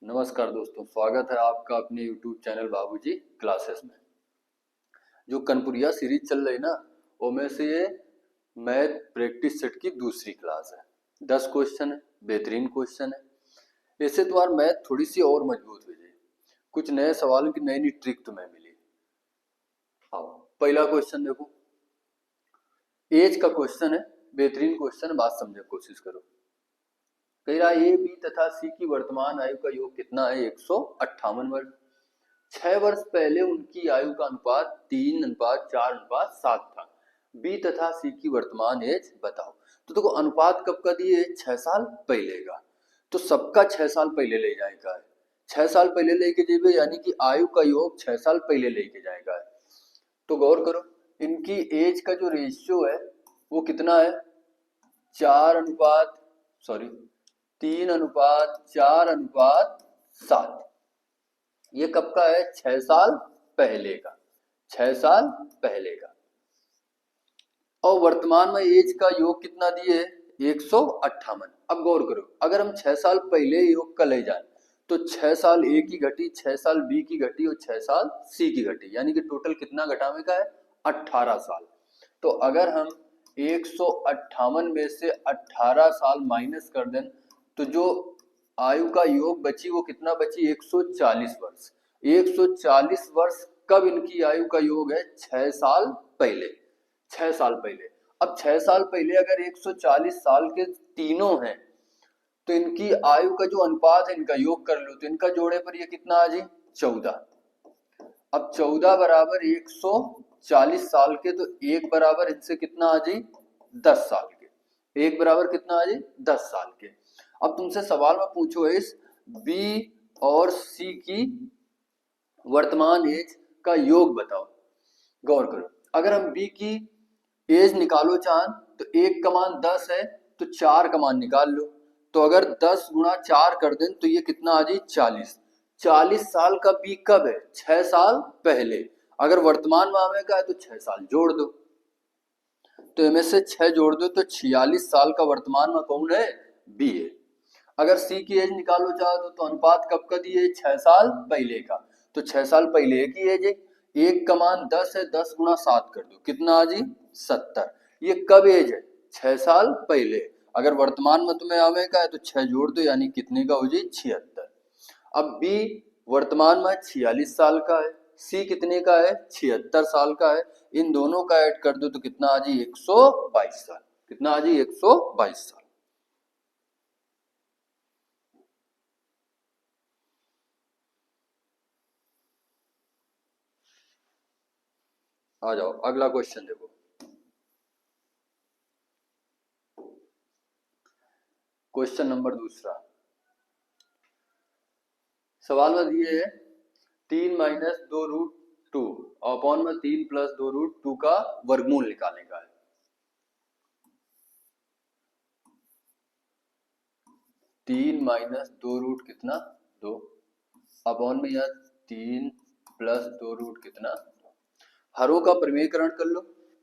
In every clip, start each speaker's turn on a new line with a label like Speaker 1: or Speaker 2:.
Speaker 1: नमस्कार दोस्तों, स्वागत है आपका अपने YouTube चैनल बाबूजी क्लासेस में। जो कनपुरिया सीरीज चल रही ना, वो में से ये मैथ प्रैक्टिस सेट की दूसरी क्लास है। 10 क्वेश्चन है, बेहतरीन क्वेश्चन है। ऐसे तुम्हार मैथ थोड़ी सी और मजबूत हो जाए। कुछ नए सवालों की नई नई ट्रिक तुम्हें मिली। आओ पहला क्वेश्चन देखो, एज का क्वेश्चन है, बेहतरीन क्वेश्चन है, बात समझने की कोशिश करो। कह रहा ए बी तथा सी की वर्तमान आयु का योग कितना है? 158 वर्ष। 6 वर्ष पहले उनकी आयु का अनुपात 3:4:7 था। बी तथा सी की वर्तमान एज बताओ। तो देखो अनुपात कब का दिए? 6 साल पहले का। तो सबका 6 साल पहले ले जाएगा है। 6 साल पहले लेके जेबे, यानी कि आयु का योग 6 साल पहले लेके जाएगा है। तो गौर करो, इनकी एज का जो रेशियो है वो कितना है? 3:4:7। ये कब का है? 6 साल पहले का। 6 साल पहले का। और वर्तमान में एज का योग कितना दिए? 158। अब गौर करो, अगर हम 6 साल पहले योग का ले जाए तो 6 साल ए की घटी, 6 साल बी की घटी और 6 साल सी की घटी, यानी कि टोटल कितना घटावे का है? 18 साल। तो अगर हम 158 में से 18 साल माइनस कर दें तो जो आयु का योग बची वो कितना बची? 140 वर्ष। 140 वर्ष कब इनकी आयु का योग है? 6 साल पहले। 6 साल पहले। अब 6 साल पहले अगर 140 साल के तीनों हैं तो इनकी आयु का जो अनुपात है, इनका योग कर लो तो इनका जोड़े पर ये कितना आ जाए? 14। अब 14 बराबर 140 साल के, तो एक बराबर इनसे कितना आ जाए? 10 साल के। एक बराबर कितना आ जाए? 10 साल के। अब तुमसे सवाल में पूछो इस बी और सी की वर्तमान एज का योग बताओ। गौर करो, अगर हम बी की एज निकालो चाहें तो 1 का मान 10 है तो 4 का मान निकाल लो। तो अगर 10 गुणा 4 कर दें तो ये कितना आ जाए? 40। 40 साल का बी कब है? 6 साल पहले। अगर वर्तमान मामले का है तो 6 साल जोड़ दो, तो इनमें से 6 जोड़ दो तो 46 साल का वर्तमान में कौन है? बी है। अगर सी की एज निकालो चाहो तो अनुपात कब का दिए? 6 साल पहले का। तो 6 साल पहले की एज है, 1 का मान 10 है, 10 गुणा 7 कर दो, कितना आ जी? 70। ये कब एज है? 6 साल पहले। अगर वर्तमान में तुम्हें आवे का है तो 6 जोड़ दो, यानी कितने का हो जी? 76। अब बी वर्तमान में 46 साल का है, सी कितने का है? 76 साल का है। इन दोनों का ऐड कर दो तो कितना आ जी? 122 साल। कितना आ जी? 122 साल। आ जाओ अगला क्वेश्चन देखो। क्वेश्चन नंबर दूसरा, सवाल में दिए है 3 माइनस 2√2 अपॉन में 3 प्लस 2√2 का वर्गमूल निकालने का है। 3 माइनस 2 रूट कितना? 2 अपॉन में यह 3 प्लस 2 रूट कितना? हरों का प्रमेयकरण कर लो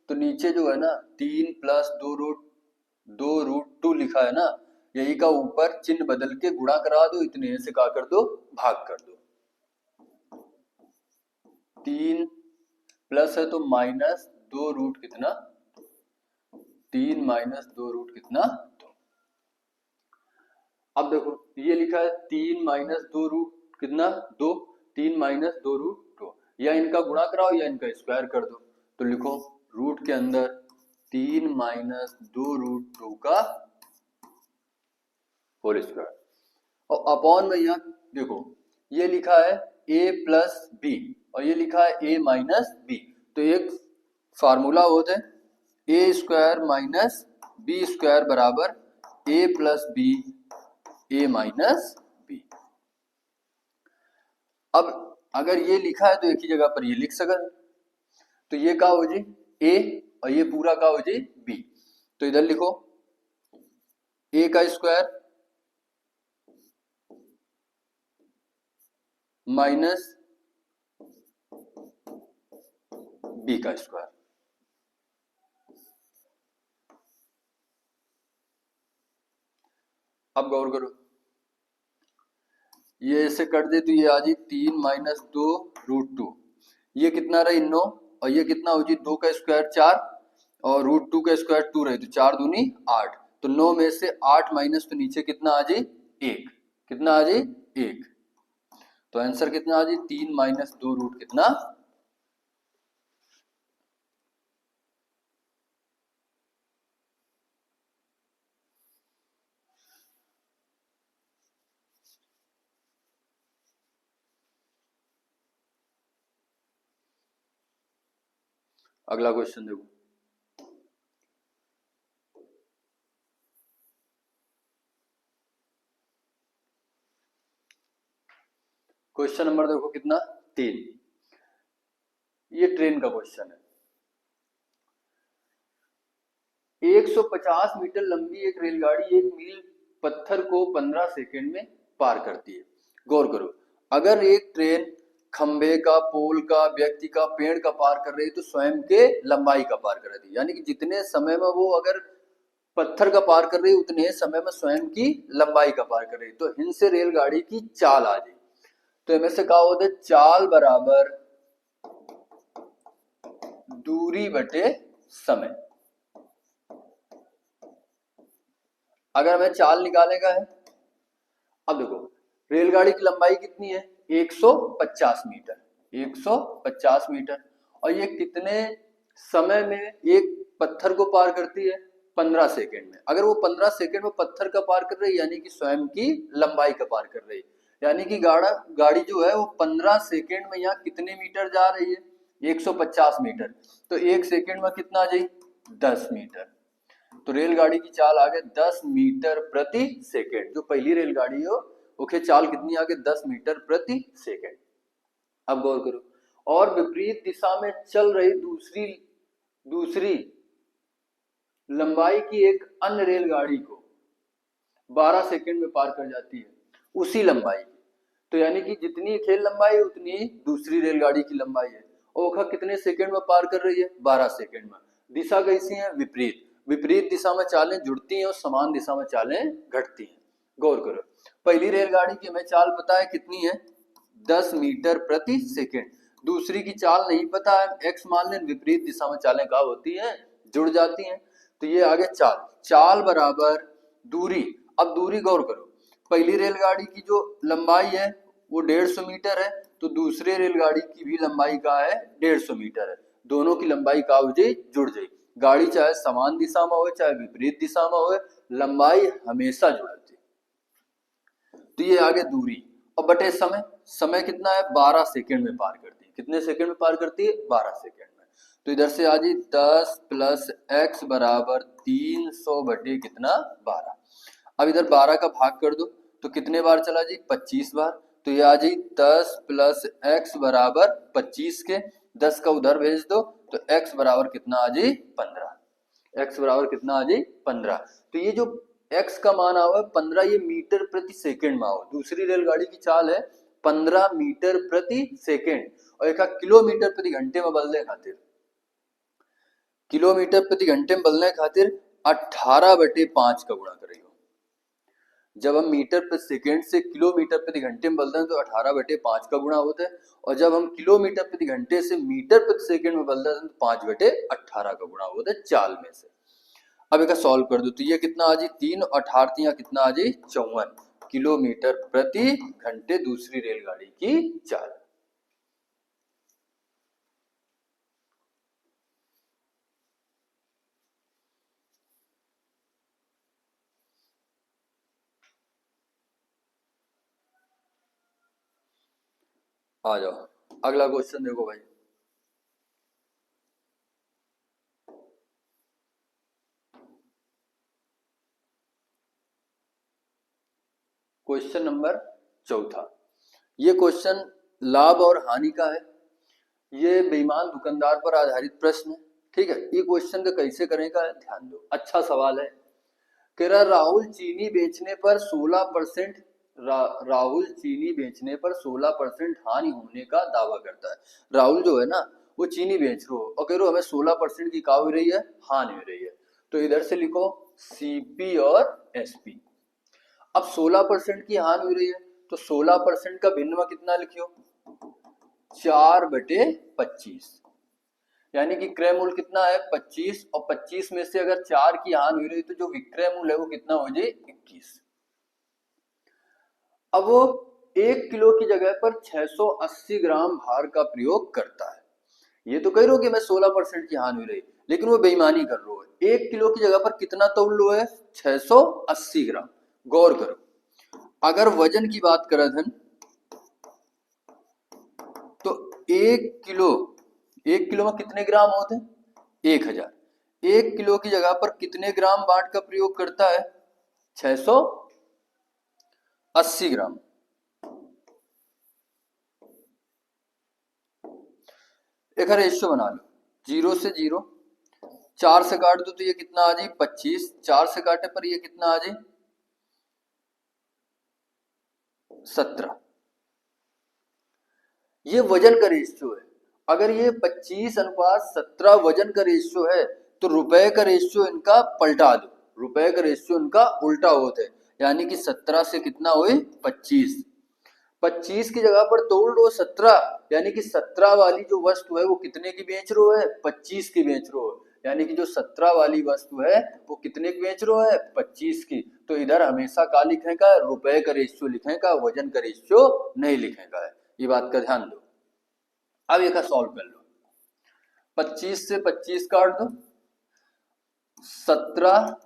Speaker 1: तो नीचे जो है ना 3 प्लस 2√2 लिखा है ना, यही का ऊपर चिन्ह बदल के गुणा करा दो, इतने से का कर दो? भाग कर दो। 3 प्लस है तो माइनस 2 रूट कितना? 3 माइनस 2 रूट कितना? 2। अब देखो ये लिखा है 3 माइनस 2 रूट कितना? 2। 3 माइनस 2 रूट 2, या इनका गुणा कराओ या इनका स्क्वायर कर दो। तो लिखो रूट के अंदर 3 माइनस 2 रूट 2 का होल स्क्वायर, और अपॉन में यहां देखो ये लिखा है a प्लस बी और ये लिखा है a माइनस बी। तो एक फार्मूला होता है A square minus B square बराबर a plus B a minus B. अब अगर ये लिखा है तो एक ही जगह पर ये लिख सकते, तो ये का हो जी? a और ये पूरा का हो जी? b। तो इधर लिखो a का स्क्वायर माइनस बी का स्क्वायर। अब गौर करो, ये ऐसे कर दे तो ये आ जाए 3 माइनस 2√2, ये कितना रही 9, और ये कितना हो जी 2 का स्क्वायर 4, और √2 का स्क्वायर 2 रही, तो 4 दूनी 8, तो 9 में से 8 माइनस तो नीचे कितना आ जाए 1, कितना आ जाए 1, तो आंसर कितना आ जाए 3 माइनस 2 रूट कितना। अगला क्वेश्चन देखो, क्वेश्चन नंबर देखो कितना 3, ये ट्रेन का क्वेश्चन है। 150 मीटर लंबी एक रेलगाड़ी 1 मील पत्थर को 15 सेकंड में पार करती है। गौर करो, अगर एक ट्रेन खंबे का, पोल का, व्यक्ति का, पेड़ का पार कर रही है तो स्वयं के लंबाई का पार कर रही है, यानी कि जितने समय में वो अगर पत्थर का पार कर रही है उतने समय में स्वयं की लंबाई का पार कर रही है, तो इनसे रेलगाड़ी की चाल आ जाए, तो इनमें से कहा होता है चाल बराबर दूरी बटे समय। अगर हमें चाल निकालने का है, अब देखो रेलगाड़ी की लंबाई कितनी है 150 मीटर, 150 मीटर, और ये कितने समय में एक पत्थर को पार करती है 15 सेकंड में। अगर वो 15 सेकंड में पत्थर का पार कर रही है यानी कि स्वयं की लंबाई का पार कर रही है, यानी कि गाड़ी जो है वो 15 सेकंड में यहाँ कितने मीटर जा रही है 150 मीटर, तो एक सेकंड में कितना आ जाए 10 मीटर, तो रेलगाड़ी की चाल आ गई 10 मीटर प्रति सेकंड। जो पहली रेलगाड़ी हो उसकी चाल कितनी आ गई 10 मीटर प्रति सेकंड। अब गौर करो, और विपरीत दिशा में चल रही दूसरी लंबाई की एक अन्य रेलगाड़ी को 12 सेकंड में पार कर जाती है उसी लंबाई की, तो यानी कि जितनी खेल लंबाई है उतनी दूसरी रेलगाड़ी की लंबाई है, और वह कितने सेकंड में पार कर रही है 12 सेकंड में। दिशा कैसी है विपरीत, विपरीत दिशा में चालें जुड़ती हैं और समान दिशा में चालें घटती हैं। गौर करो, पहली रेलगाड़ी की हमें चाल पता है कितनी है 10 मीटर प्रति सेकंड, दूसरी की चाल नहीं पता है, एक्स मान लें, विपरीत दिशा में चालें क्या होती हैं जुड़ जाती हैं, तो ये आगे चाल बराबर दूरी। अब दूरी गौर करो, पहली रेलगाड़ी की जो लंबाई है वो 150 मीटर है, तो दूसरी रेलगाड़ी की भी लंबाई का है 150 मीटर है, दोनों की लंबाई का हो जाए जुड़ जाए, गाड़ी चाहे समान दिशा में हो चाहे विपरीत दिशा में हो, लंबाई हमेशा जुड़ती, तो ये आगे दूरी। और बटे समय, समय कितना है 12 सेकंड में पार करती है, कितने सेकंड में पार करती है 12 सेकंड में, तो इधर से आ जाए 10 प्लस एक्स बराबर 300 बटे कितना 12। अब इधर 12 का भाग कर दो तो कितने बार चला जी 25 बार, तो ये आ जाए 10 प्लस एक्स बराबर 25 के 10 का उधर भेज दो तो x बराबर कितना आ जाए 15, x बराबर कितना आ जाए 15, तो ये जो x का मान आओ 15 ये मीटर प्रति सेकंड में आओ, दूसरी रेलगाड़ी की चाल है 15 मीटर प्रति सेकंड, और एक किलोमीटर प्रति घंटे में बदलने खातिर, किलोमीटर प्रति घंटे में बदलने खातिर 18/5 का गुणा करेगा। जब हम मीटर प्रति सेकंड से किलोमीटर प्रति घंटे में बदलते हैं तो 18/5 का गुणा होता है, और जब हम किलोमीटर प्रति घंटे से मीटर प्रति सेकंड में बदलते हैं तो 5/18 का गुणा होता है चाल में से। अब एक सॉल्व कर दो तो ये कितना आ जाए 3 और 18 कितना आ जाए 54 किलोमीटर प्रति घंटे दूसरी रेलगाड़ी की चाल। आ जाओ अगला क्वेश्चन देखो भाई, क्वेश्चन नंबर 4। ये क्वेश्चन लाभ और हानि का है, ये बेईमान दुकानदार पर आधारित प्रश्न है, ठीक है। ये क्वेश्चन का कैसे करेगा ध्यान दो, अच्छा सवाल है। कह रहा राहुल चीनी बेचने पर 16% राहुल चीनी बेचने पर 16% हानि होने का दावा करता है। राहुल जो है ना वो चीनी बेच रहा हो और कह रहा हमें 16% की क्या हो रही है हानि हो रही है, तो इधर से लिखो सीपी और एसपी। अब 16% की हानि हो रही है तो 16% का भिन्न में कितना लिखियो 4/25, यानी कि क्रय मूल्य कितना है 25, और 25 में से अगर 4 की हानि हुई रही तो जो विक्रय मूल्य है वो कितना हो जाए 21। अब वो 1 किलो की जगह पर 680 ग्राम भार का प्रयोग करता है। ये तो कह रहे हो कि मैं 16% की हानि हुई रही, लेकिन वो बेईमानी कर रहे हो। 1 किलो की जगह पर कितना तौल लो है 680 ग्राम। गौर करो, अगर वजन की बात करें धन तो 1 किलो में कितने ग्राम होते हैं 1000। 1 किलो की जगह पर कितने ग्राम बाट का प्रयोग करता है 680 ग्राम। एक रेशियो बना लो, 0 से 0, 4 से काट दो तो ये कितना आ जाए 25, 4 से काटे पर ये कितना आ जाए 17। ये वजन का रेशियो है। अगर ये 25:17 वजन का रेशियो है तो रुपए का रेशियो इनका पलटा दो, रुपए का रेशियो इनका उल्टा होता है, यानी कि 17 से कितना हुए 25। 25 की जगह पर तोड़ लो 17, यानी कि 17 वाली जो वस्तु है वो कितने की बेच रो है 25 की बेच रो है, यानी कि जो 17 वाली वस्तु है वो कितने की बेच रो है 25 की। तो इधर हमेशा क्या लिखेगा रुपए का रेशियो लिखेगा, वजन का रेशियो नहीं लिखेगा। ये बात का ध्यान दो। अब ये का सॉल्व कर लो, 25 से 25 काट दो 17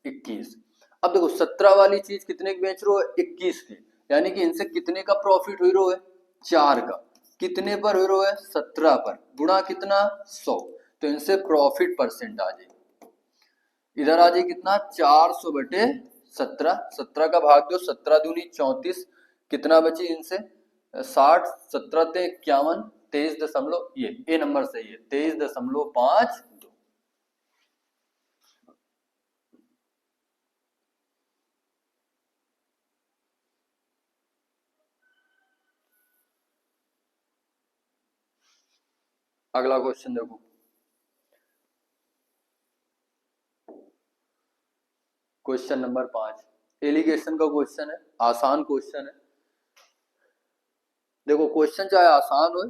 Speaker 1: 21। अब देखो 17 वाली चीज कितने की बेच रहे हो 21 की, यानी कि इनसे कितने का प्रॉफिट हुई रो है 4 का, कितने पर हुई रो है 17 पर, गुणा कितना 100, तो इनसे प्रॉफिट परसेंट आ जाए, इधर आ जाए कितना 400/17, 17 का भाग दो 17 दूनी 34, कितना बची इनसे 60, 17 ते 51, 23 दशमलव, ये ए नंबर सही है 23.52। अगला क्वेश्चन देखो, क्वेश्चन नंबर 5 एलिगेशन का क्वेश्चन है, आसान क्वेश्चन है। देखो क्वेश्चन चाहे आसान हो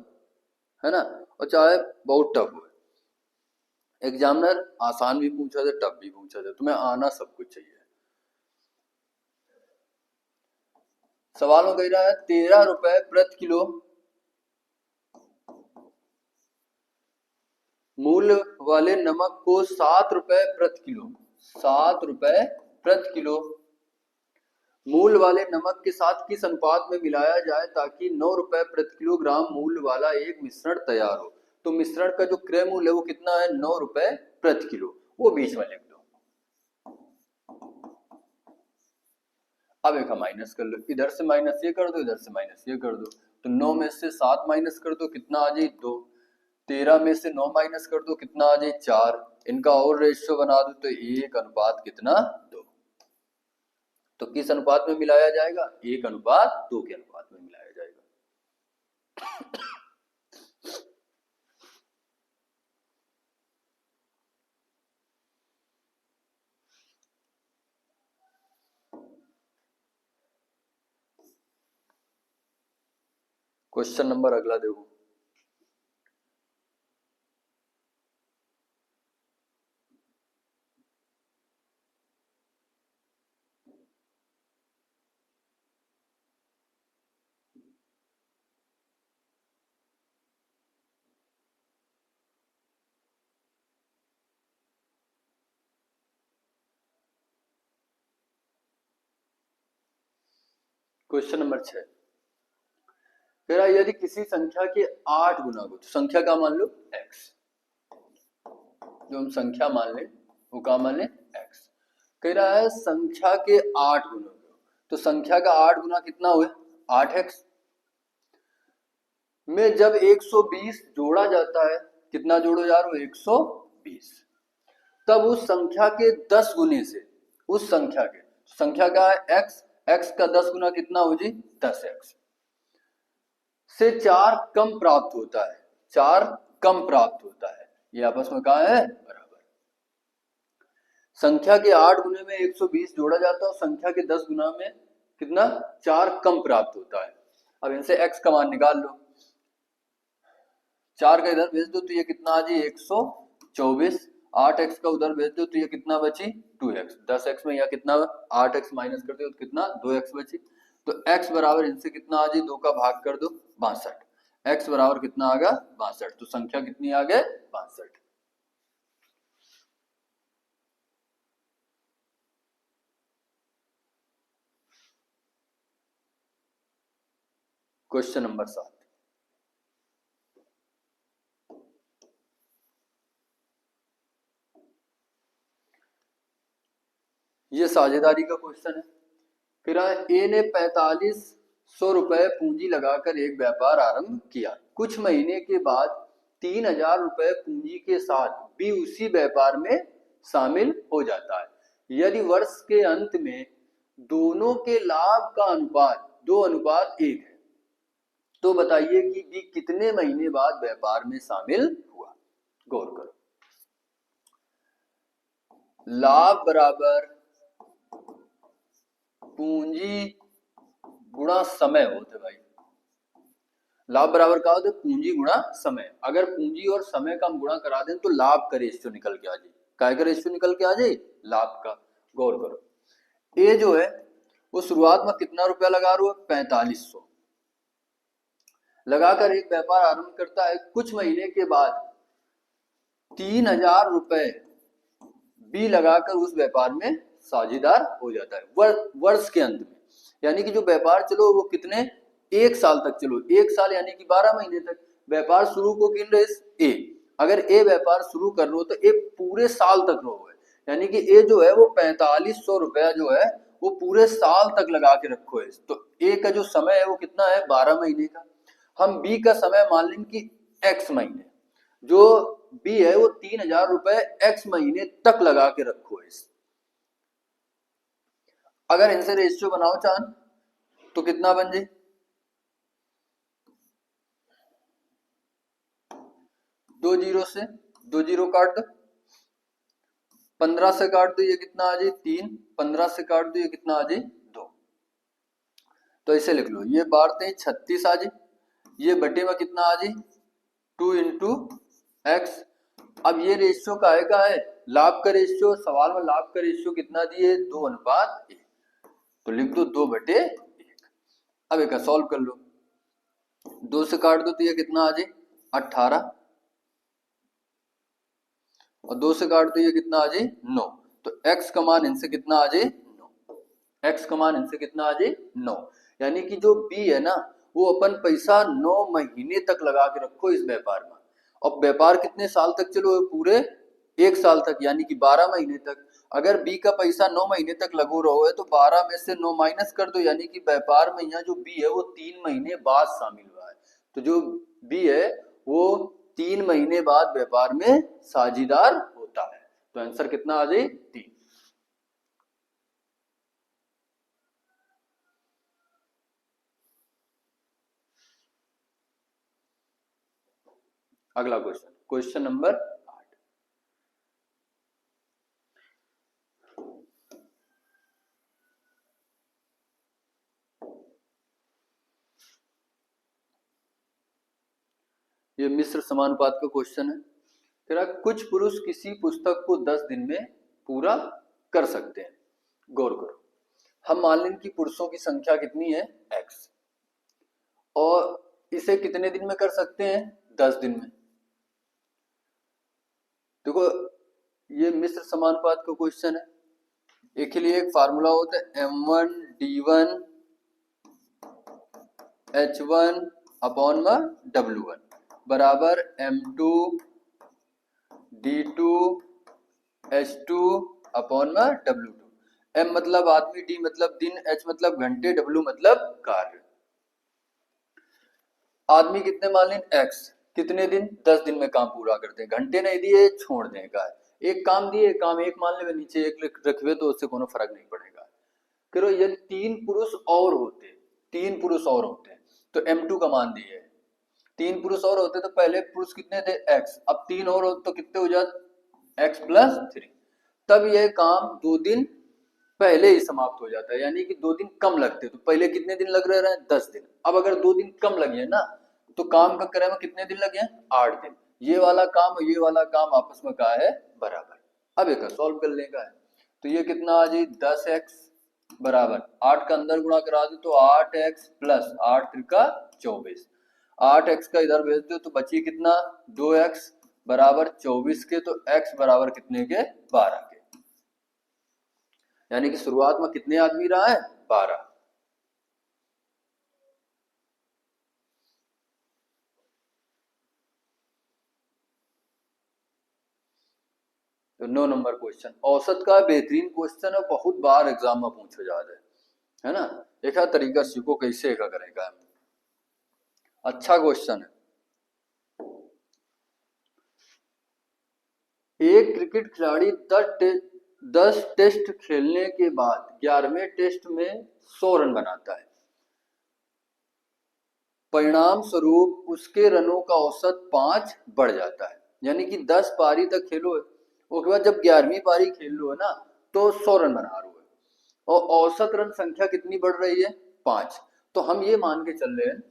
Speaker 1: है ना, और चाहे बहुत टफ हो, एग्जामिनर आसान भी पूछा था टफ भी पूछा था, तुम्हें आना सब कुछ चाहिए। सवाल में कह रहा है 13 रुपए प्रति किलो मूल्य वाले नमक को 7 रुपए प्रति किलो, 7 रुपए प्रति किलो मूल्य वाले नमक के साथ किस अनुपात में मिलाया जाए ताकि 9 रुपए प्रति किलोग्राम मूल्य वाला एक मिश्रण तैयार हो। तो मिश्रण का जो क्रय मूल्य है वो कितना है 9 रुपए प्रति किलो, वो बीच में लिख दो। अब एक माइनस कर लो, इधर से माइनस ये कर दो, इधर से माइनस ये कर दो, तो 9 में से 7 माइनस कर दो कितना आ जाए 2, 13 में से 9 माइनस कर दो कितना आ जाए 4, इनका और रेशियो बना दो तो 1 कितना 2। तो किस अनुपात में मिलाया जाएगा 1:2 के अनुपात में मिलाया जाएगा। क्वेश्चन नंबर अगला देखो, क्वेश्चन नंबर 6 कह रहा है यदि किसी संख्या के 8 गुना को, तो संख्या का मान लो x, जो हम संख्या मान ले वो का मान ले x, कह रहा है संख्या के 8 गुना को, तो संख्या का 8 गुना कितना हुए 8x में जब 120 जोड़ा जाता है, कितना जोड़ो यार 120, तब उस संख्या के 10 गुने से, उस संख्या का है x का 10 गुना कितना हो जी 10x से 4 कम प्राप्त होता है, 4 कम प्राप्त होता है, ये आपस में कहा है बराबर। संख्या के 8 गुने में 120 जोड़ा जाता है और संख्या के 10 गुना में कितना 4 कम प्राप्त होता है। अब इनसे x का मान निकाल लो, 4 का इधर भेज दो तो ये कितना आ जी 124, 8x का उधर भेज दो तो ये कितना बची 2x, 10x में यहाँ कितना 8x माइनस कर दो तो कितना 2x बची। तो x बराबर इनसे कितना आ जी 2 का भाग कर दो 62, x बराबर कितना आ गया 62, तो संख्या कितनी आ गए 62। क्वेश्चन नंबर 7, ये साझेदारी का क्वेश्चन है। फिर ए ने 4500 रुपए पूंजी लगाकर एक व्यापार आरंभ किया। कुछ महीने के बाद 3000 रुपए पूंजी के साथ बी उसी व्यापार में शामिल हो जाता है। यदि वर्ष के अंत में दोनों के लाभ का अनुपात 2:1 है तो बताइए कि बी कितने महीने बाद व्यापार में शामिल हुआ। गौर करो, लाभ बराबर पूंजी गुणा समय होते भाई। लाभ बराबर क्या होता है पूंजी गुणा समय। अगर पूंजी और समय का हम गुणा करा दें तो लाभ का रेशियो निकल के आ जाए। काय का रेशियो निकल के आ जाए लाभ का। गौर करो, ए जो है वो शुरुआत में कितना रुपया लगा रहा है 4500 लगाकर एक व्यापार आरंभ करता है। कुछ महीने के बाद 3000 रुपए बी लगाकर उस व्यापार में साझेदार हो जाता है वर्ष के अंत में। यानी कि जो व्यापार चलो वो कितने 1 साल तक चलो, 1 साल यानी कि 12 महीने तक व्यापार शुरू को गिन रहे ए। अगर ए व्यापार शुरू कर लो तो ए पूरे साल तक रो है, यानी कि ए जो है वो 4500 रुपया जो है वो पूरे साल तक लगा के रखो है। तो ए का जो समय है वो कितना है 12 महीने का। हम बी का समय मान लें कि x महीने, जो बी है वो 3000 रुपए x महीने तक लगा के रखो है। अगर इनसे रेशियो बनाओ चांद तो कितना बन जाए 2 जीरो से 2 जीरो काट दो, 15 से काट दो ये कितना आ जाए 3, 15 से काट दो ये कितना आ जाए 2। तो इसे लिख लो, ये बारते 36 आ जाए, ये बटे में कितना आ जाए 2 इंटू एक्स। अब ये रेशियो का है लाभ का रेशियो। सवाल में लाभ का रेशियो कितना दिए 2:1, तो लिख दो 2/1। अब एक सॉल्व कर लो, 2 से काट दो तो ये कितना आ जाए 18 और 2 से काट दो ये कितना आ जाए 9। तो x का मान इनसे कितना आ जाए 9, x का मान इनसे कितना आ जाए 9। यानी कि जो b है ना वो अपन पैसा 9 महीने तक लगा के रखो इस व्यापार में। और व्यापार कितने साल तक चलो पूरे 1 साल तक, यानी कि 12 महीने तक। अगर b का पैसा 9 महीने तक लगो रहो है तो 12 में से 9 माइनस कर दो, यानी कि व्यापार में यहाँ जो b है वो 3 महीने बाद शामिल हुआ है। तो जो b है वो 3 महीने बाद व्यापार में साझेदार होता है। तो आंसर कितना आ जाए 3। अगला क्वेश्चन, क्वेश्चन नंबर 8। ये मिश्र समानुपात का क्वेश्चन है। तेरा कुछ पुरुष किसी पुस्तक को 10 दिन में पूरा कर सकते हैं। गौर करो, हम मान लें कि पुरुषों की संख्या कितनी है x और इसे कितने दिन में कर सकते हैं 10 दिन में। देखो ये मिश्र समानुपात का क्वेश्चन है। एक के लिए एक फार्मूला होता है m1 d1 h1 अपॉन में w1 बराबर m2 d2 h2 अपॉन में w2। m मतलब आदमी, d मतलब दिन, h मतलब घंटे, w मतलब कार्य। आदमी कितने मान लें x, कितने दिन 10 दिन में काम पूरा करते हैं। घंटे नहीं दिए छोड़ दें का, एक काम दिए काम एक मान ले नीचे एक रखवे तो उससे कोनो फर्क नहीं पड़ेगा। करो यदि 3 पुरुष और होते, 3 पुरुष और होते तो m2 का मान दिए 3 पुरुष और होते तो पहले पुरुष कितने थे x, अब 3 और होते तो कितने हो जाते x + 3। तब यह काम 2 दिन पहले ही समाप्त हो जाता है, यानी कि 2 दिन कम लगते। तो पहले कितने दिन लग रहे हैं? 10 दिन। अब अगर 2 दिन कम लगे ना तो काम का क्रम में कितने दिन लगे हैं? 8 दिन। ये वाला काम और ये वाला काम आपस में क्या है? बराबर। अब एक सॉल्व कर लेगा है। तो ये कितना आ जी? 10x बराबर 8 का अंदर गुणा करा दो तो 8x प्लस 8 त्रिका 24। 8x का इधर भेज दो तो बची कितना? 2x बराबर 24 के। तो x बराबर कितने के? 12 के। यानी कि शुरुआत में कितने आदमी रहा है? 12। तो 9 नंबर क्वेश्चन औसत का बेहतरीन क्वेश्चन है, बहुत बार एग्जाम में पूछा जाता है ना। एक तरीका सीखो कैसे का करेगा, अच्छा क्वेश्चन है। एक क्रिकेट खिलाड़ी 10 टेस्ट खेलने के बाद 11वें टेस्ट में 100 रन बनाता है। परिणाम स्वरूप उसके रनों का औसत 5 बढ़ जाता है। यानी कि 10 पारी तक खेलो, उसके बाद जब 11वीं पारी खेल लो है ना तो 100 रन बना रहे हो और औसत रन संख्या कितनी बढ़ रही है? 5। तो हम ये मान के चल रहे हैं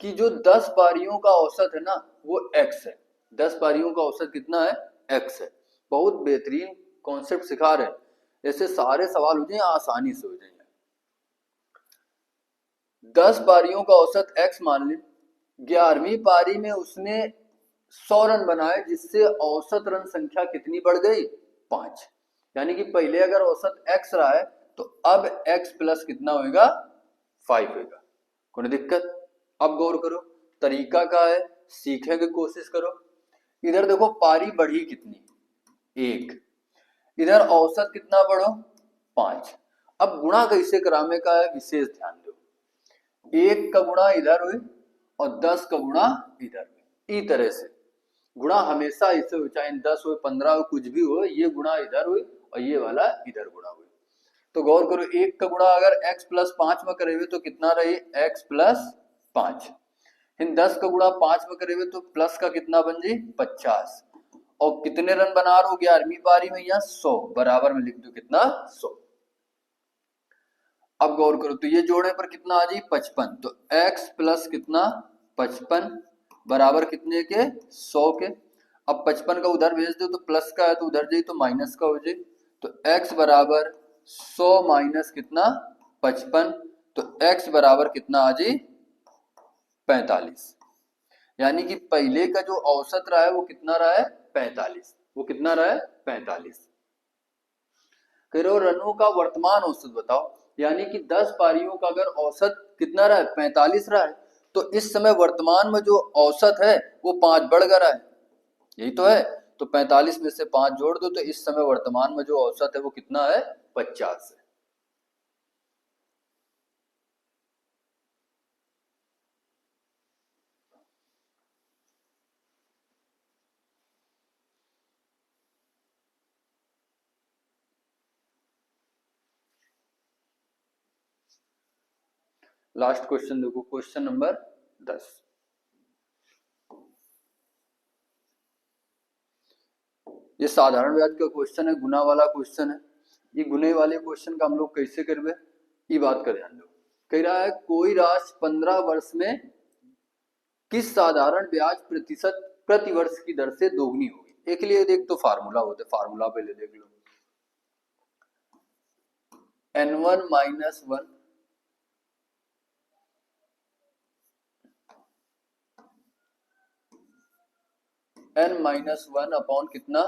Speaker 1: कि जो 10 पारियों का औसत है ना वो x है। 10 पारियों का औसत कितना है? x है। बहुत बेहतरीन कॉन्सेप्ट सिखा रहे हैं, ऐसे सारे सवाल हो जाए आसानी से हो जाए। 10 पारियों का औसत x मान ले, 11वीं पारी में उसने 100 रन बनाए जिससे औसत रन संख्या कितनी बढ़ गई? 5। यानी कि पहले अगर औसत x रहा है तो अब x प्लस कितना होगा? 5 होगा। कोई दिक्कत? अब गौर करो, तरीका क्या है, सीखने की कोशिश करो। इधर देखो पारी बढ़ी कितनी? 1। इधर औसत कितना बढ़ो? 5। अब गुणा कैसे कराने का है विशेष ध्यान दो। 1 का गुणा इधर हुई और 10 का गुणा इधर हुई। इस तरह से गुणा हमेशा इससे हो, चाहे 10 हो 15 हो कुछ भी हो, ये गुणा इधर हुई और ये वाला इधर गुणा हुई। तो गौर करो 1 का गुणा अगर x प्लस 5 में करेंगे तो कितना रही? x plus 5। इन 10 का गुणा 5 में करेंगे तो प्लस का कितना बन जी? 50। और कितने रन बना रहे हो 11वीं पारी में? यहाँ 100 बराबर में लिख दो कितना? 100। अब गौर करो तो ये जोड़े पर कितना आ जाए? 55। तो x प्लस कितना? 55 बराबर कितने के? 100 के। अब 55 का उधर भेज दो तो प्लस का है तो उधर जाए तो माइनस का हो जाए। तो x बराबर 100 माइनस कितना? 55। तो x बराबर कितना आ जाए? 45। यानी कि पहले का जो औसत रहा है वो कितना रहा है? 45। वो कितना रहा है? 45। कह रहे हो रनों का वर्तमान औसत बताओ। यानी कि 10 पारियों का अगर औसत कितना रहा है? 45 रहा है, तो इस समय वर्तमान में जो औसत है वो 5 बढ़ गया है, यही तो है। तो 45 में से 5 जोड़ दो तो इस समय वर्तमान में जो औसत है वो कितना है? 50 है। लास्ट क्वेश्चन देखो, क्वेश्चन नंबर 10। ये साधारण ब्याज का क्वेश्चन है, गुना वाला क्वेश्चन है। ये गुने वाले क्वेश्चन का हम लोग कैसे करवे, ये बात का ध्यान दो। कह रहा है कोई राशि 15 वर्ष में किस साधारण ब्याज प्रतिशत प्रति वर्ष की दर से दोगुनी होगी। एक लिए देख तो फार्मूला होते, फार्मूला पहले देख लो। n1 minus 1 n minus 1 upon कितना?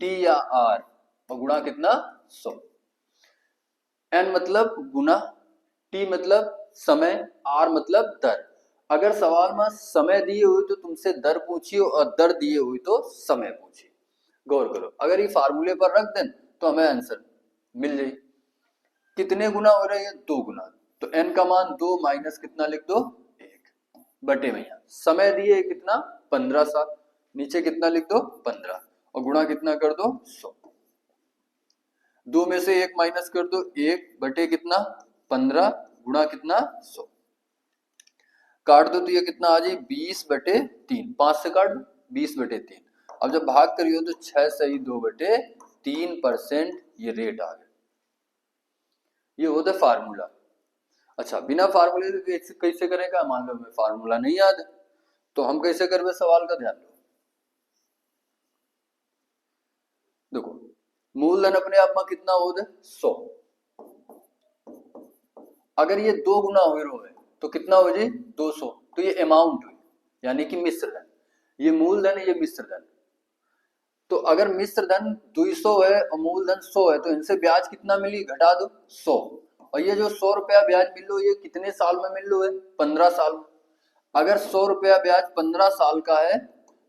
Speaker 1: t या r और गुणा कितना? 100। n मतलब गुना, t मतलब समय, r मतलब दर। अगर सवाल में समय दिए हुए तो तुमसे दर पूछिए और दर दिए हुए तो समय पूछिए। गौर करो, अगर ये फार्मूले पर रख दें तो हमें आंसर मिल जाए। कितने गुना हो रहा है? 2 गुना। तो n का मान 2 माइनस कितना लिख दो? 1 बटे में। यहाँ समय दिए कितना? 15 साल, नीचे कितना लिख दो? 15 और गुणा कितना कर दो? 100। 2 में से 1 माइनस कर दो, 1 बटे कितना? 15 गुणा कितना? 100। काट दो तो ये कितना आ जाए? 20 बटे 3। 5 से काट 20 बटे 3। अब जब भाग करियो तो 6 सही 2 बटे 3% ये रेट आ गया। ये होता है फार्मूला। अच्छा, बिना फार्मूले के कैसे करेगा? मान लो हमें फार्मूला नहीं याद है, तो हम कैसे करवे सवाल का? ध्यान दो, देखो मूलधन अपने आप में कितना हो जाए? 100। अगर ये 2 गुना हो रहे तो कितना हो जाए? 200। तो ये अमाउंट हुई, यानी कि मिश्र धन। ये मूलधन है, ये मिश्र धन। तो अगर मिश्र धन 200 है और मूलधन 100 है, तो इनसे ब्याज कितना मिली? घटा दो 100। और ये जो 100 रुपया ब्याज मिल लो, ये कितने साल में मिल लो है? 15 साल में। अगर 100 रुपया ब्याज 15 साल का है,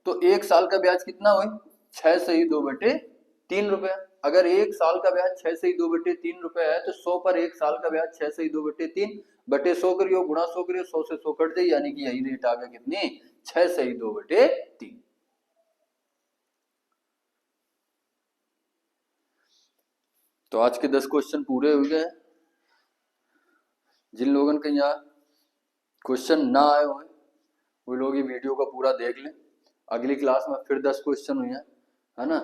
Speaker 1: तो एक साल का ब्याज कितना हुई? 6 से ही 2/3 रुपया। अगर एक साल का ब्याज 6 से ही 2/3 रुपया है, तो 100 पर एक साल का ब्याज 6 से ही 2/3 बटे 100 करियो, गुणा 100 करियो, 100 से 100 कट जाए, यानी कि यही रेट आ गया कितनी? 6 से ही 2/3। तो आज के 10 क्वेश्चन पूरे हो गए। जिन लोगों के यहाँ क्वेश्चन ना आए हुए वो लोग ये वीडियो का पूरा देख लें। अगली क्लास में फिर 10 क्वेश्चन हुए, है ना?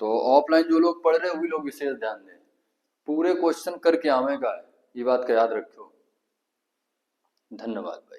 Speaker 1: तो ऑफलाइन जो लोग पढ़ रहे हैं वही लोग विशेष ध्यान दें, पूरे क्वेश्चन करके आवेगा, ये बात का याद रखो। धन्यवाद भाई।